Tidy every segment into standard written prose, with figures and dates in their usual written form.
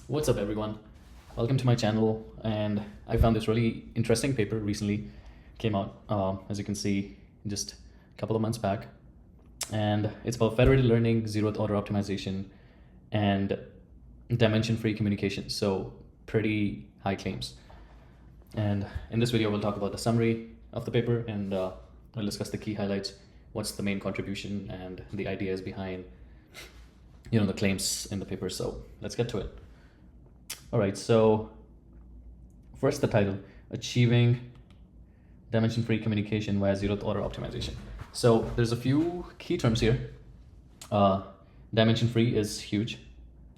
What's up, everyone? Welcome to my channel. And I found this really interesting paper recently came out, as you can see, just a couple of months back. And it's about federated learning, zeroth-order optimization, and dimension-free communication. So pretty high claims. And in this video, we'll talk about the summary of the paper, and we'll discuss the key highlights, what's the main contribution, and the ideas behind the claims in the paper. So let's get to it. All right, so first the title, Achieving Dimension-Free Communication via Zeroth-Order Optimization. So there's a few key terms here. Dimension-free is huge.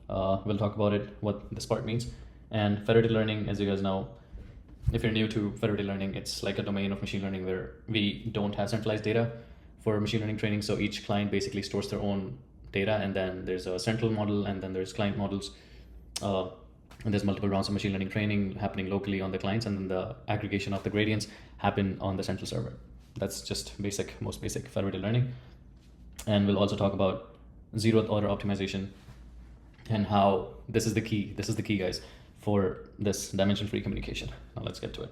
We'll talk about it, what this part means. And federated learning, as you guys know, if you're new to federated learning, it's like a domain of machine learning where we don't have centralized data for machine learning training. So each client basically stores their own data, and then there's a central model, and then there's client models. And there's multiple rounds of machine learning training happening locally on the clients, and then the aggregation of the gradients happen on the central server. That's just most basic federated learning. And we'll also talk about zeroth-order optimization and how this is the key, guys, for this dimension-free communication. Now let's get to it.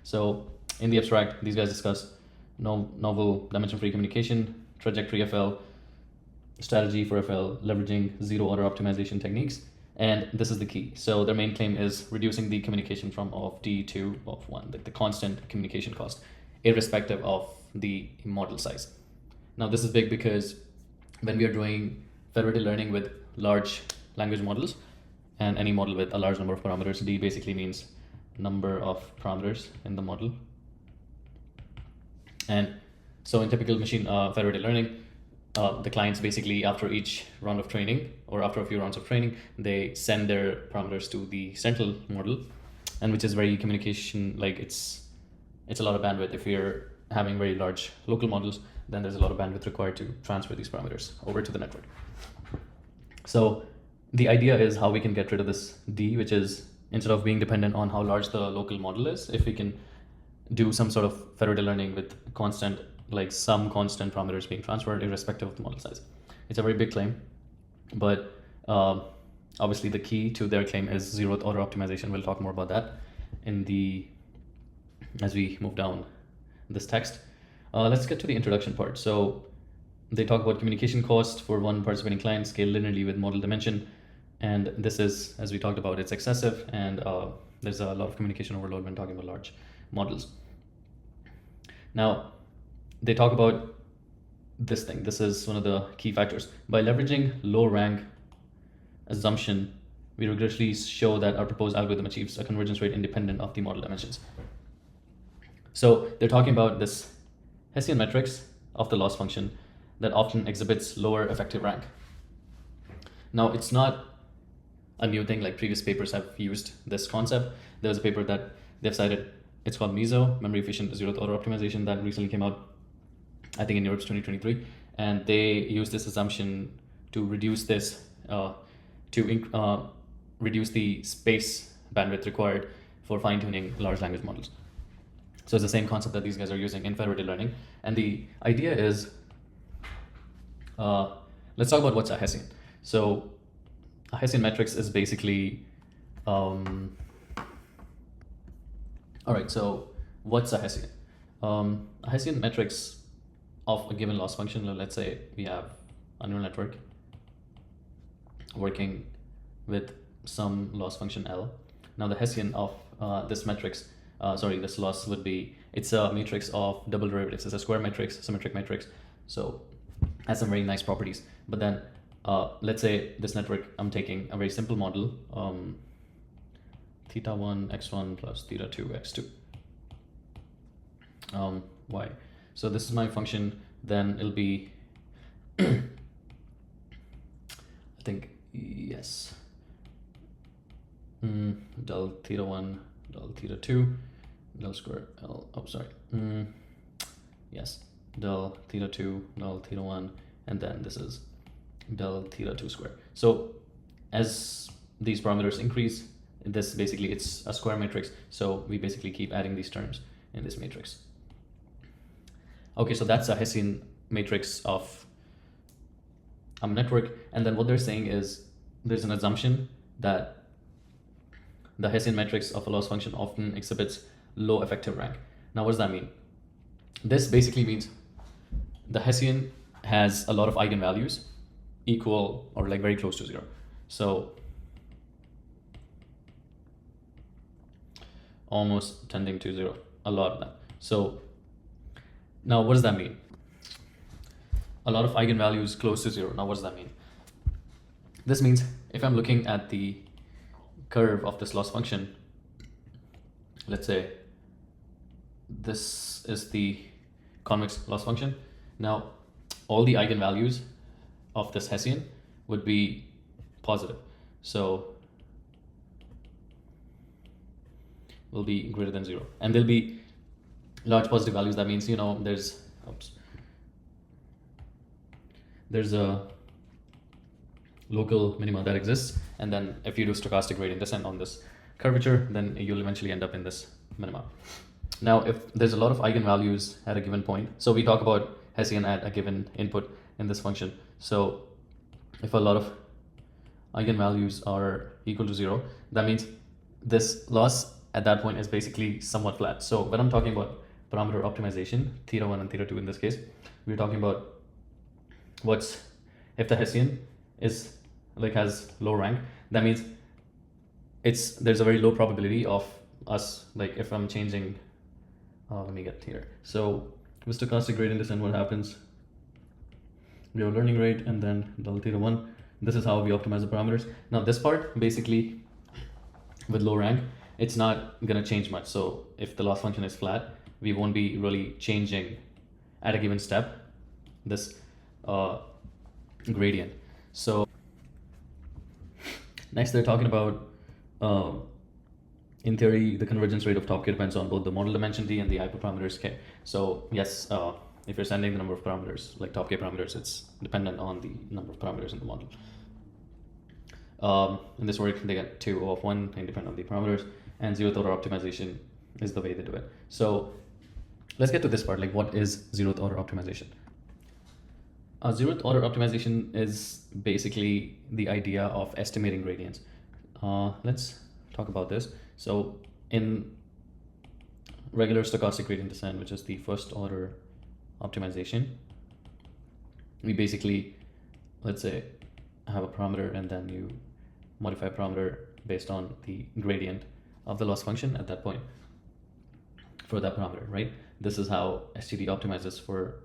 So in the abstract, these guys discuss novel dimension-free communication, trajectory FL, strategy for FL, leveraging zero-order optimization techniques. And this is the key. So their main claim is reducing the communication from of D to of 1, the constant communication cost, irrespective of the model size. Now this is big because when we are doing federated learning with large language models, and any model with a large number of parameters, D basically means number of parameters in the model. And so in typical machine federated learning, the clients basically, after each round of training or after a few rounds of training, they send their parameters to the central model, and which is very communication, like it's a lot of bandwidth. If you're having very large local models, then there's a lot of bandwidth required to transfer these parameters over to the network. So the idea is how we can get rid of this D, which is, instead of being dependent on how large the local model is, if we can do some sort of federated learning with constant, like some constant parameters being transferred irrespective of the model size. It's a very big claim, but obviously the key to their claim is zeroth-order optimization. We'll talk more about that as we move down this text. Let's get to the introduction part. So they talk about communication cost for one participating client scale linearly with model dimension, and this is, as we talked about, it's excessive, and there's a lot of communication overload when talking about large models. Now they talk about this thing. This is one of the key factors. By leveraging low rank assumption, we rigorously show that our proposed algorithm achieves a convergence rate independent of the model dimensions. So they're talking about this Hessian matrix of the loss function that often exhibits lower effective rank. Now it's not a new thing, like previous papers have used this concept. There's a paper that they've cited, it's called MESO, Memory Efficient Zeroth-Order Optimization, that recently came out, I think in Europe's 2023, and they use this assumption to reduce this, reduce the space bandwidth required for fine-tuning large language models. So it's the same concept that these guys are using in federated learning. And the idea is, let's talk about what's a Hessian. So a Hessian matrix is basically, all right, so what's a Hessian? A Hessian matrix of a given loss function, let's say we have a neural network working with some loss function L. Now the Hessian of this matrix, this loss would be, it's a matrix of double derivatives. It's a square matrix, symmetric matrix, so has some very nice properties. But then let's say this network, I'm taking a very simple model, theta 1 x1 plus theta 2 x2 y. So this is my function, then it'll be, I think, yes, del theta 1, del theta 2, del square L, yes, del theta 2, del theta 1, and then this is del theta 2 square. So as these parameters increase, this basically, it's a square matrix, so we basically keep adding these terms in this matrix. Okay, so that's a Hessian matrix of a network. And then what they're saying is there's an assumption that the Hessian matrix of a loss function often exhibits low effective rank. Now, what does that mean? This basically means the Hessian has a lot of eigenvalues equal or like very close to 0. So almost tending to 0, a lot of that. So now what does that mean? A lot of eigenvalues close to 0. Now what does that mean? This means if I'm looking at the curve of this loss function, let's say this is the convex loss function. Now all the eigenvalues of this Hessian would be positive. So will be greater than 0. And there'll be large positive values. That means, you know, there's a local minima that exists. And then if you do stochastic gradient descent on this curvature, then you'll eventually end up in this minima. Now, if there's a lot of eigenvalues at a given point, so we talk about Hessian at a given input in this function. So if a lot of eigenvalues are equal to 0, that means this loss at that point is basically somewhat flat. So when I'm talking about parameter optimization, theta 1 and theta 2 in this case, we're talking about what's, if the Hessian is like has low rank, that means there's a very low probability of us, like if I'm changing, let me get here. So with stochastic gradient descent, what happens? We have learning rate and then del theta 1. This is how we optimize the parameters. Now this part, basically with low rank, it's not gonna change much. So if the loss function is flat, we won't be really changing at a given step this gradient. So next they're talking about, in theory, the convergence rate of top k depends on both the model dimension d and the hyperparameters k. So yes, if you're sending the number of parameters, like top k parameters, it's dependent on the number of parameters in the model. In this work, they get 2 O of 1 independent of the parameters, and zeroth-order optimization is the way they do it. So let's get to this part, like what is zeroth-order optimization? Zeroth-order optimization is basically the idea of estimating gradients. Let's talk about this. So in regular stochastic gradient descent, which is the first order optimization, we basically, let's say, have a parameter and then you modify a parameter based on the gradient of the loss function at that point for that parameter, right? This is how STD optimizes for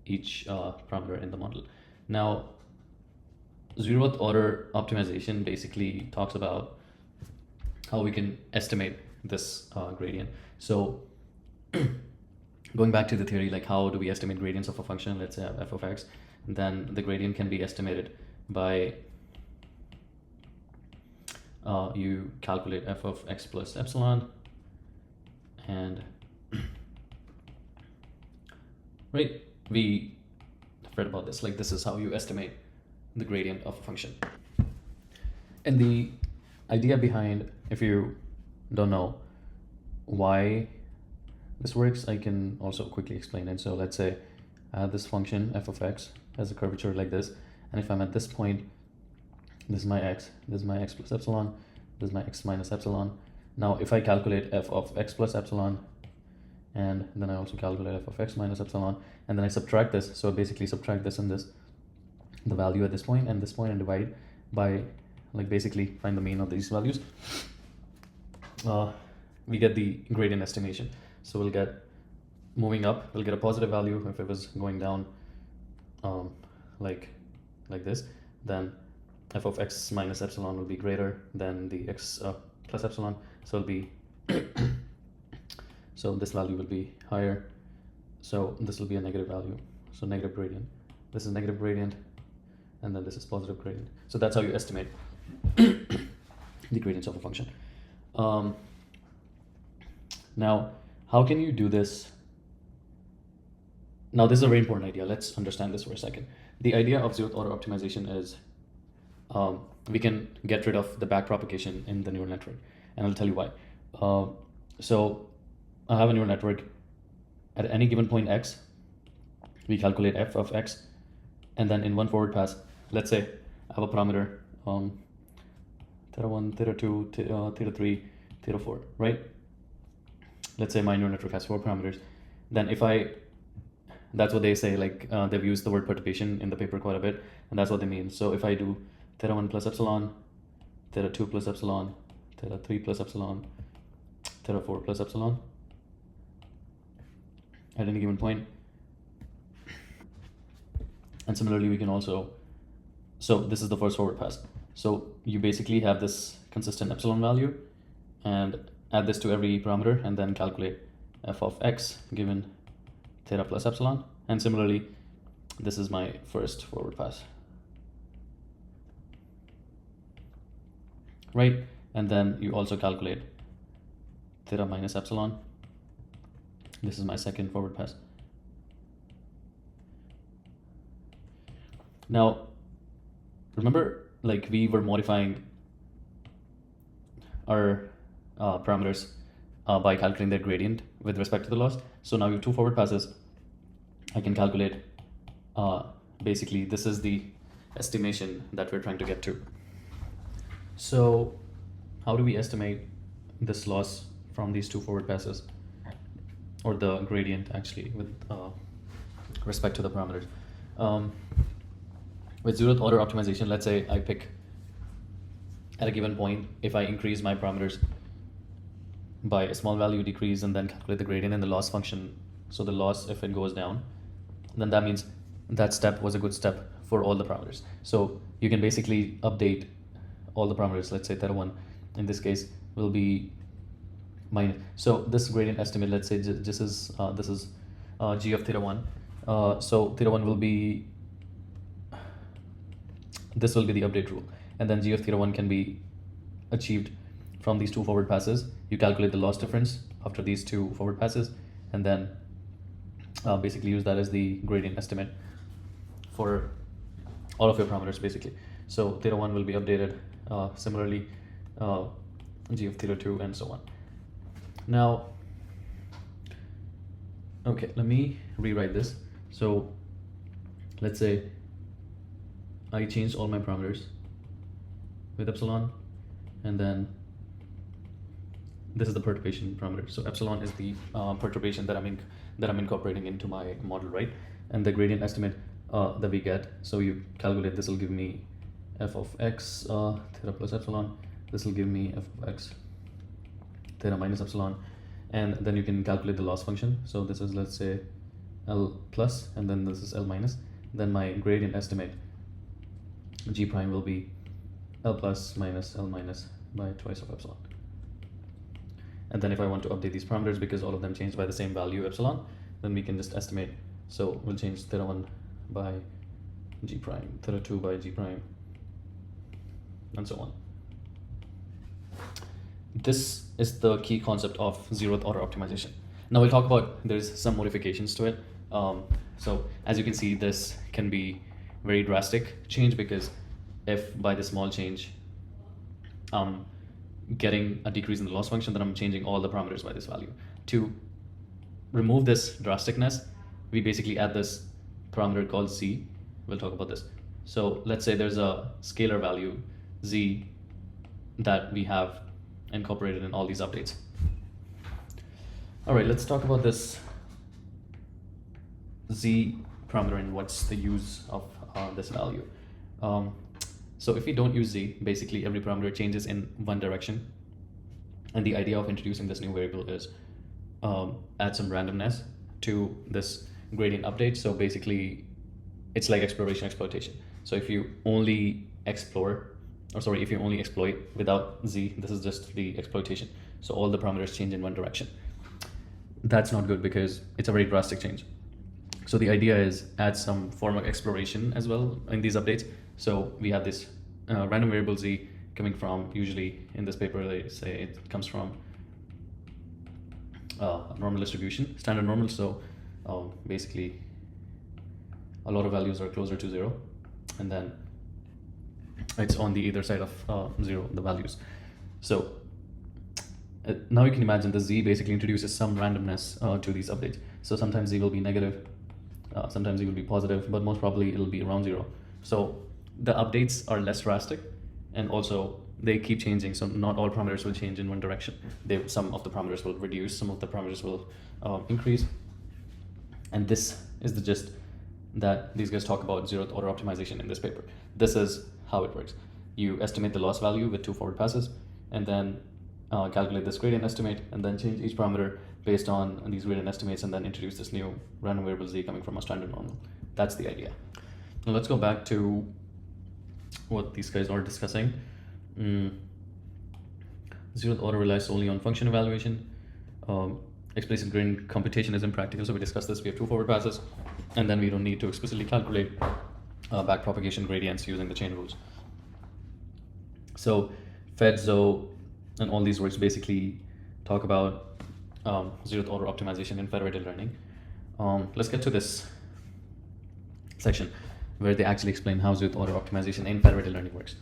each parameter in the model. Now, zeroth-order optimization basically talks about how we can estimate this gradient. So going back to the theory, like how do we estimate gradients of a function? Let's say f of x, then the gradient can be estimated by you calculate f of x plus epsilon, and right, we read about this, like this is how you estimate the gradient of a function. And the idea behind, if you don't know why this works, I can also quickly explain it. So let's say I have this function f of x has a curvature like this, and if I'm at this point, this is my x, this is my x plus epsilon, this is my x minus epsilon. Now if I calculate f of x plus epsilon, and then I also calculate f of x minus epsilon, and then I subtract this, so I basically subtract this and this, the value at this point and this point, and divide by, like basically find the mean of these values, we get the gradient estimation. So we'll get, moving up, we'll get a positive value. If it was going down like this, then f of x minus epsilon will be greater than the x plus epsilon, so it'll be so this value will be higher, so this will be a negative value, so negative gradient. This is negative gradient, and then this is positive gradient. So that's how you estimate the gradients of a function. Now, how can you do this? Now, this is a very important idea. Let's understand this for a second. The idea of zeroth-order optimization is we can get rid of the backpropagation in the neural network, and I'll tell you why. So I have a neural network. At any given point x, we calculate f of x, and then in one forward pass, let's say I have a parameter theta 1, theta 2, theta 3, theta 4, right? Let's say my neural network has 4 parameters. Then if that's what they say, like they've used the word perturbation in the paper quite a bit, and that's what they mean. So if I do theta 1 plus epsilon, theta 2 plus epsilon, theta 3 plus epsilon, theta 4 plus epsilon at any given point. And similarly, we can also, so this is the first forward pass. So you basically have this consistent epsilon value and add this to every parameter and then calculate f of x given theta plus epsilon. And similarly, this is my first forward pass. Right? And then you also calculate theta minus epsilon. This is my second forward pass. Now, remember, like we were modifying our parameters by calculating their gradient with respect to the loss. So now you have 2 forward passes. I can calculate, basically this is the estimation that we're trying to get to. So how do we estimate this loss from these 2 forward passes, or the gradient actually with respect to the parameters? With zeroth-order optimization, let's say I pick at a given point, if I increase my parameters by a small value, decrease, and then calculate the gradient and the loss function. So the loss, if it goes down, then that means that step was a good step for all the parameters. So you can basically update all the parameters. Let's say theta 1 in this case will be minus. So this gradient estimate, let's say this is g of theta 1. So theta 1 will be, this will be the update rule, and then g of theta 1 can be achieved from these 2 forward passes. You calculate the loss difference after these 2 forward passes, and then basically use that as the gradient estimate for all of your parameters basically. So theta 1 will be updated, similarly g of theta 2, and so on. Now, okay, let me rewrite this. So let's say I changed all my parameters with epsilon, and then this is the perturbation parameter. So epsilon is the perturbation that I'm incorporating into my model, right? And the gradient estimate that we get, so you calculate, this will give me f of x theta plus epsilon. This will give me f of x theta minus epsilon, and then you can calculate the loss function. So this is, let's say, L plus, and then this is L minus. Then my gradient estimate g prime will be L plus minus L minus by twice of epsilon. And then if I want to update these parameters, because all of them changed by the same value epsilon, then we can just estimate. So we'll change theta 1 by g prime, theta 2 by g prime, and so on. This is the key concept of zeroth order optimization. Now we'll talk about, there's some modifications to it. So as you can see, this can be very drastic change, because if by the small change getting a decrease in the loss function, then I'm changing all the parameters by this value. To remove this drasticness, we basically add this parameter called z. We'll talk about this. So let's say there's a scalar value z that we have incorporated in all these updates. All right, let's talk about this z parameter and what's the use of this value. So if we don't use z, basically every parameter changes in one direction. And the idea of introducing this new variable is add some randomness to this gradient update. So basically it's like exploration exploitation. So if you only explore, or sorry, if you only exploit without z, this is just the exploitation. So all the parameters change in one direction. That's not good, because it's a very drastic change. So the idea is add some form of exploration as well in these updates. So we have this random variable z coming from, usually in this paper they say it comes from normal distribution, standard normal. So basically a lot of values are closer to 0, and then it's on the either side of 0, the values. So now you can imagine the z basically introduces some randomness to these updates. So sometimes z will be negative, sometimes it will be positive, but most probably it'll be around 0. So the updates are less drastic, and also they keep changing, so not all parameters will change in one direction. Some of the parameters will reduce, some of the parameters will increase. And this is the gist that these guys talk about zeroth-order optimization in this paper. This is how it works. You estimate the loss value with 2 forward passes, and then calculate this gradient estimate, and then change each parameter based on these gradient estimates, and then introduce this new random variable z coming from a standard normal. That's the idea. Now let's go back to what these guys are discussing. Zeroth-order relies solely on function evaluation. Explicit gradient computation is impractical, so we discussed this. We have 2 forward passes, and then we don't need to explicitly calculate backpropagation gradients using the chain rules. So FedZo and all these works basically talk about zeroth-order optimization in federated learning. Let's get to this section where they actually explain how zeroth-order optimization in federated learning works.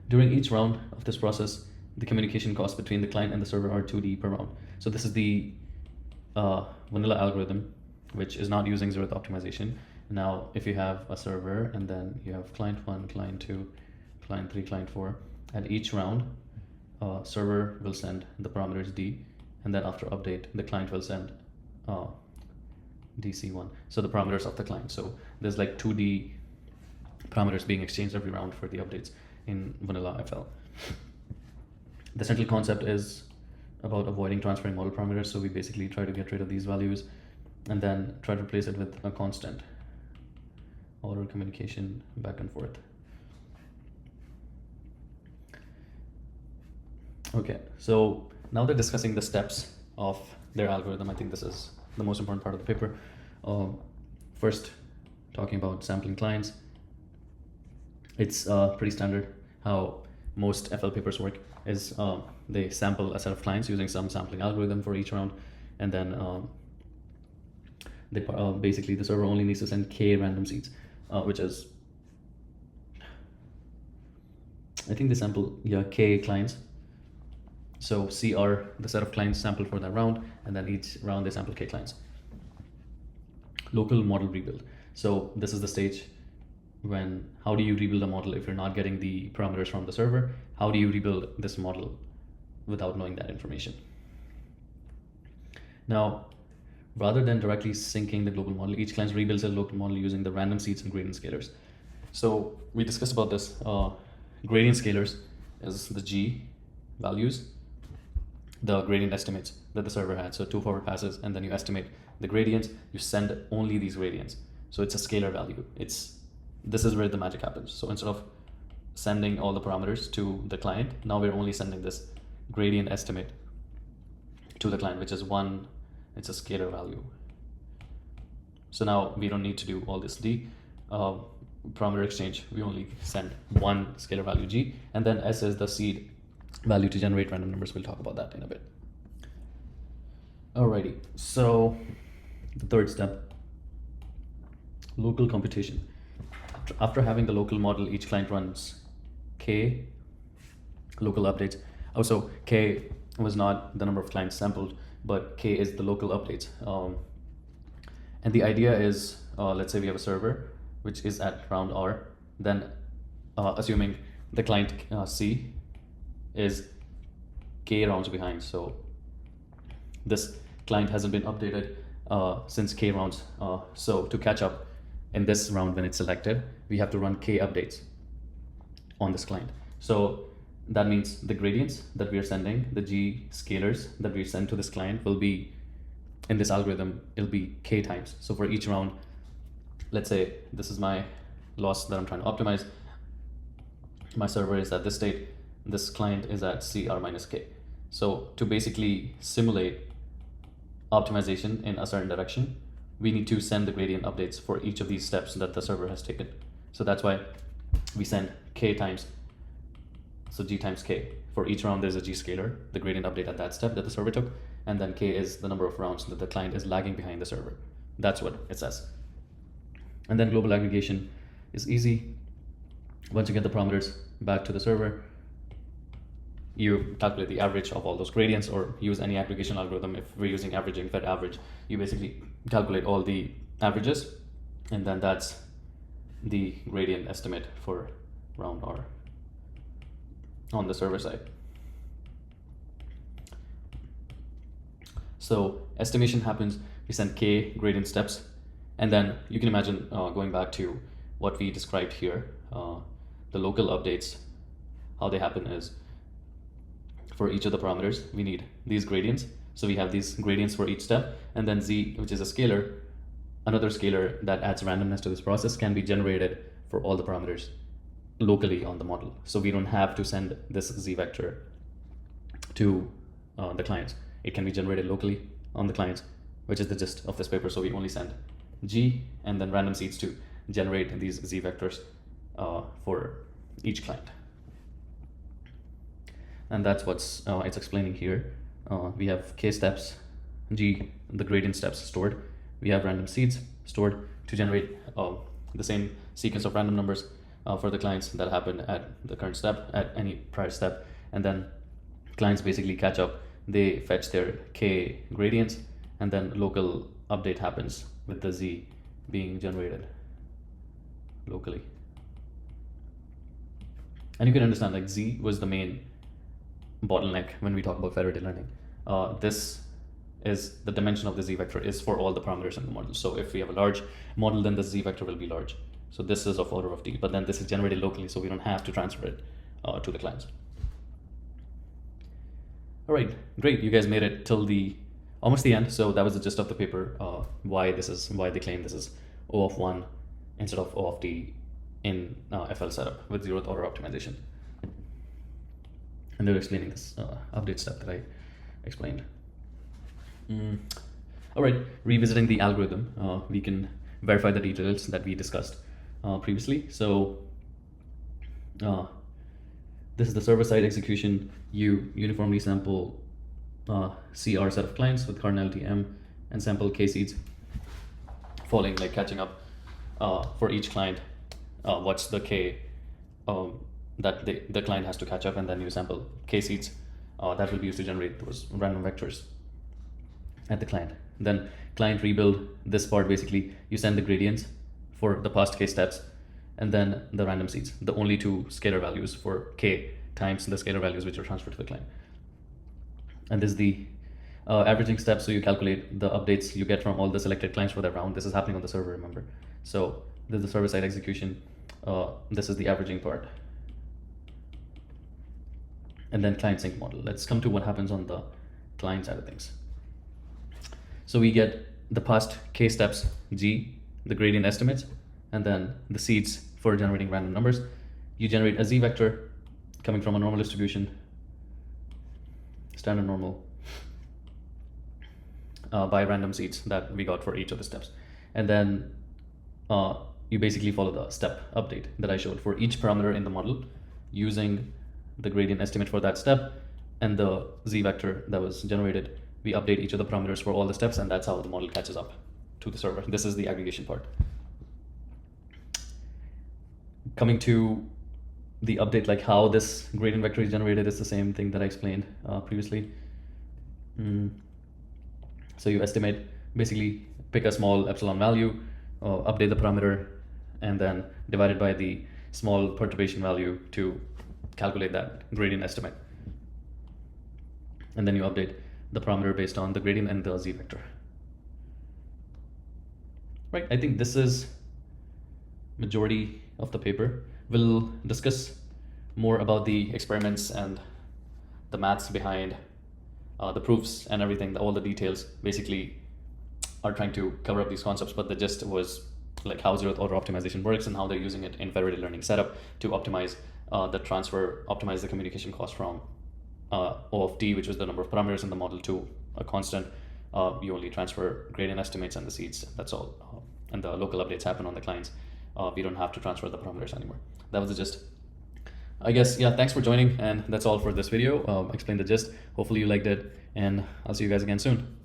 During each round of this process, the communication costs between the client and the server are 2D per round. So this is the vanilla algorithm, which is not using zeroth optimization. Now, if you have a server and then you have client 1, client 2, client 3, client 4, at each round, server will send the parameters D, and then after update, the client will send DC1. So the parameters of the client. So there's like 2D parameters being exchanged every round for the updates in vanilla FL. The central concept is about avoiding transferring model parameters. So we basically try to get rid of these values and then try to replace it with a constant order communication back and forth. Okay, so now they're discussing the steps of their algorithm. I think this is the most important part of the paper. First, talking about sampling clients. It's pretty standard how most FL papers work is they sample a set of clients using some sampling algorithm for each round, and then they basically the server only needs to send k random seeds, which is, I think they sample k clients. So C are the set of clients sampled for that round, and then each round they sample k clients. Local model rebuild. So this is the stage when, how do you rebuild a model if you're not getting the parameters from the server? How do you rebuild this model without knowing that information? Now, rather than directly syncing the global model, each client rebuilds a local model using the random seeds and gradient scalars. So we discussed about this. Gradient scalars is the G values, the gradient estimates that the server had. So 2 forward passes, and then you estimate the gradients, you send only these gradients. So it's a scalar value. This is where the magic happens. So instead of sending all the parameters to the client, now we're only sending this gradient estimate to the client, which is 1, it's a scalar value. So now we don't need to do all this D parameter exchange. We only send 1 scalar value G, and then S is the seed value to generate random numbers. We'll talk about that in a bit. Alrighty, so the third step, local computation. After having the local model, each client runs k local updates. Also, k was not the number of clients sampled, but k is the local updates. And the idea is, let's say we have a server which is at round R, then assuming the client C is k rounds behind. So this client hasn't been updated since k rounds. So to catch up in this round when it's selected, we have to run k updates on this client. So that means the gradients that we are sending, the G scalars that we send to this client will be, in this algorithm, it'll be k times. So for each round, let's say this is my loss that I'm trying to optimize. My server is at this state, this client is at CR minus k. So to basically simulate optimization in a certain direction, we need to send the gradient updates for each of these steps that the server has taken. So that's why we send k times, so G times k. For each round, there's a G scalar, the gradient update at that step that the server took, and then k is the number of rounds that the client is lagging behind the server. That's what it says. And then global aggregation is easy. Once you get the parameters back to the server, you calculate the average of all those gradients, or use any aggregation algorithm. If we're using averaging, fed average, you basically calculate all the averages, and then that's the gradient estimate for round R on the server side. So estimation happens, we send k gradient steps, and then you can imagine going back to what we described here, the local updates, how they happen is for each of the parameters, we need these gradients. So we have these gradients for each step, and then z, which is a scalar, another scalar that adds randomness to this process, can be generated for all the parameters locally on the model. So we don't have to send this z vector to the clients. It can be generated locally on the clients, which is the gist of this paper. So we only send g and then random seeds to generate these z vectors for each client. And that's what's it's explaining here. We have k steps, g, the gradient steps stored. We have random seeds stored to generate the same sequence of random numbers for the clients that happen at the current step, at any prior step. And then clients basically catch up. They fetch their k gradients, and then local update happens with the z being generated locally. And you can understand, like, z was the main bottleneck when we talk about federated learning. This is the dimension of the z vector is for all the parameters in the model. So if we have a large model, then the z vector will be large. So this is of order of d, but then this is generated locally, so we don't have to transfer it to the clients. All right, great. You guys made it till almost the end. So that was the gist of the paper. Why they claim this is O of 1 instead of O of d in FL setup with zeroth order optimization. And they're explaining this update step that I explained. All right, revisiting the algorithm, we can verify the details that we discussed previously. So this is the server-side execution. You uniformly sample CR set of clients with cardinality M and sample k seeds, falling, like catching up for each client. What's the k that the client has to catch up, and then you sample k seeds that will be used to generate those random vectors at the client. Then client rebuild this part, basically you send the gradients for the past k steps, and then the random seeds, the only two scalar values for k times the scalar values which are transferred to the client. And this is the averaging step, so you calculate the updates you get from all the selected clients for that round. This is happening on the server, remember. So this is the server-side execution. This is the averaging part. And then client sync model. Let's come to what happens on the client side of things. So we get the past k steps, g, the gradient estimates, and then the seeds for generating random numbers. You generate a z vector coming from a normal distribution, standard normal, by random seeds that we got for each of the steps. And then you basically follow the step update that I showed for each parameter in the model using the gradient estimate for that step and the z vector that was generated. We update each of the parameters for all the steps, and that's how the model catches up to the server. This is the aggregation part. Coming to the update, like how this gradient vector is generated, is the same thing that I explained previously. So you estimate, basically pick a small epsilon value, update the parameter, and then divide it by the small perturbation value to calculate that gradient estimate. And then you update the parameter based on the gradient and the z vector. Right, I think this is majority of the paper. We'll discuss more about the experiments and the maths behind the proofs and everything. All the details basically are trying to cover up these concepts, but the gist was like how zeroth-order optimization works and how they're using it in federated learning setup to optimize the transfer, optimize the communication cost from O of d, which was the number of parameters in the model, to a constant. You only transfer gradient estimates and the seeds, that's all. And the local updates happen on the clients. We don't have to transfer the parameters anymore. That was the gist. I guess, yeah, thanks for joining, and that's all for this video. Explain the gist. Hopefully you liked it, and I'll see you guys again soon.